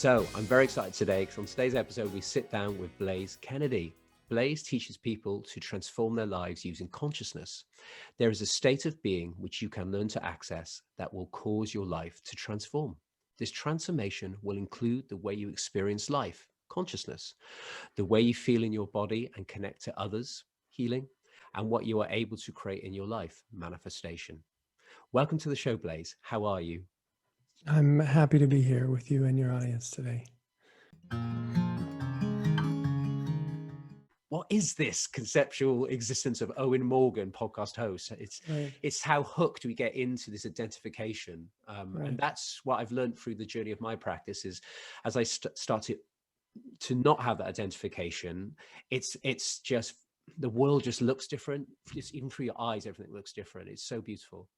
So I'm very excited today because on today's episode, we sit down with Blaise Kennedy. Blaise teaches people to transform their lives using consciousness. There is a state of being which you can learn to access that will cause your life to transform. This transformation will include the way you experience life, consciousness, the way you feel in your body and connect to others, healing, and what you are able to create in your life, manifestation. Welcome to the show, Blaise. How are you? I'm happy to be here with you and your audience today. What is this conceptual existence of Owen Morgan, podcast host? It's how hooked we get into this identification. And that's what I've learned through the journey of my practice is as I started to not have that identification, it's just, the world just looks different. Just even through your eyes, everything looks different. It's so beautiful.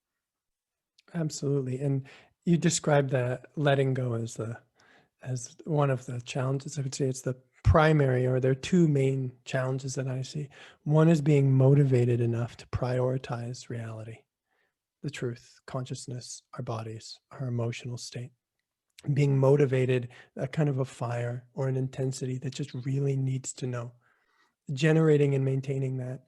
Absolutely. And you described that letting go as one of the challenges. I would say it's the primary, or there are two main challenges that I see. One is being motivated enough to prioritize reality, the truth, consciousness, our bodies, our emotional state. Being motivated, a kind of a fire or an intensity that just really needs to know. Generating and maintaining that.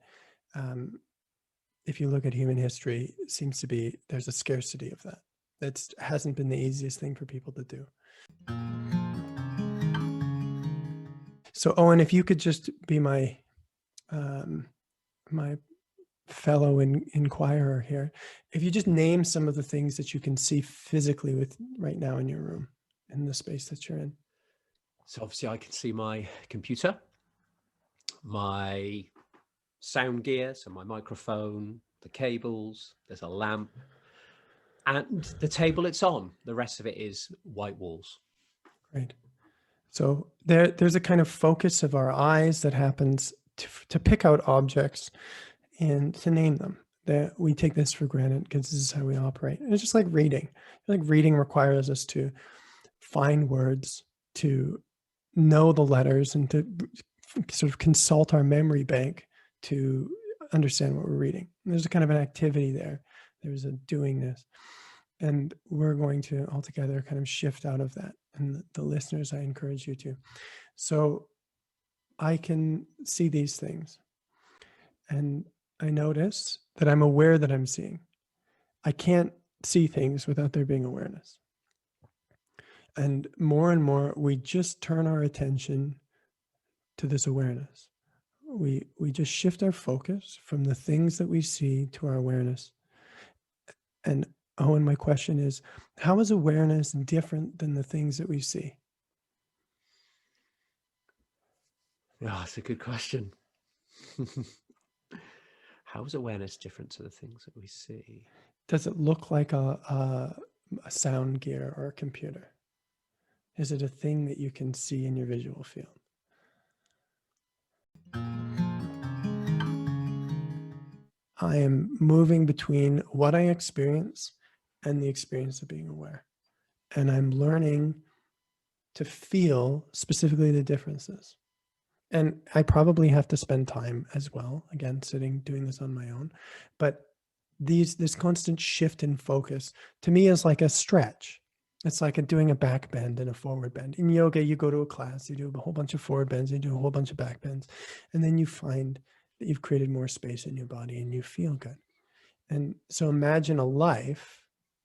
If you look at human history, it seems to be there's a scarcity of that. That hasn't been the easiest thing for people to do. So, Owen, if you could just be my my fellow inquirer here, if you just name some of the things that you can see physically with right now in your room, in the space that you're in. So obviously I can see my computer, my sound gear, so my microphone, the cables, there's a lamp, and the table it's on. The rest of it is white walls. Great. So there's a kind of focus of our eyes that happens to pick out objects and to name them. That we take this for granted because this is how we operate. And it's just like reading. Like reading requires us to find words, to know the letters, and to sort of consult our memory bank to understand what we're reading. And there's a kind of an activity there. There's a doingness. And we're going to altogether kind of shift out of that. And the listeners, I encourage you to. So I can see these things. And I notice that I'm aware that I'm seeing. I can't see things without there being awareness. And more, we just turn our attention to this awareness. We just shift our focus from the things that we see to our awareness. And Owen, my question is, how is awareness different than the things that we see? Oh, that's a good question. How is awareness different to the things that we see? Does it look like a sound gear or a computer? Is it a thing that you can see in your visual field? I am moving between what I experience and the experience of being aware. And I'm learning to feel specifically the differences. And I probably have to spend time as well, again, sitting, doing this on my own. But this constant shift in focus to me is like a stretch. It's like doing a back bend and a forward bend. In yoga, you go to a class, you do a whole bunch of forward bends, you do a whole bunch of back bends, and then you find that you've created more space in your body and you feel good. And so imagine a life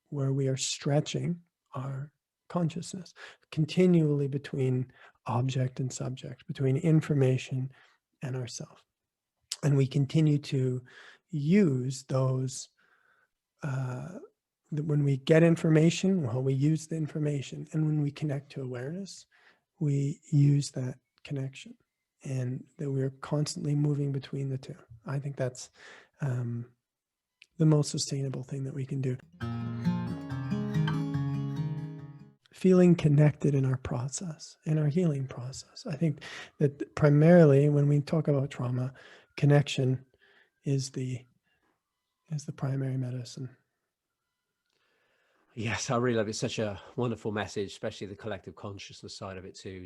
where we are stretching our consciousness continually between object and subject, between information and ourself. And we continue to use those, when we get information, well, we use the information. And when we connect to awareness, we use that connection, and that we're constantly moving between the two. I think that's the most sustainable thing that we can do. Feeling connected in our process, in our healing process. I think that primarily when we talk about trauma, connection is the primary medicine. Yes, I really love it. It's such a wonderful message, especially the collective consciousness side of it too.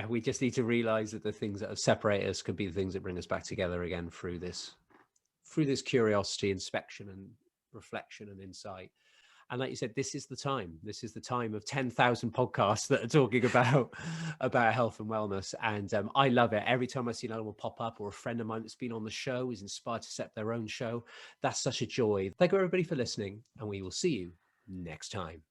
We just need to realize that the things that have separated us could be the things that bring us back together again through this curiosity, inspection and reflection and insight. And like you said, this is the time. This is the time of 10,000 podcasts that are talking about health and wellness. And I love it. Every time I see another one pop up, or a friend of mine that's been on the show is inspired to set up their own show, that's such a joy. Thank you, everybody, for listening. And we will see you next time.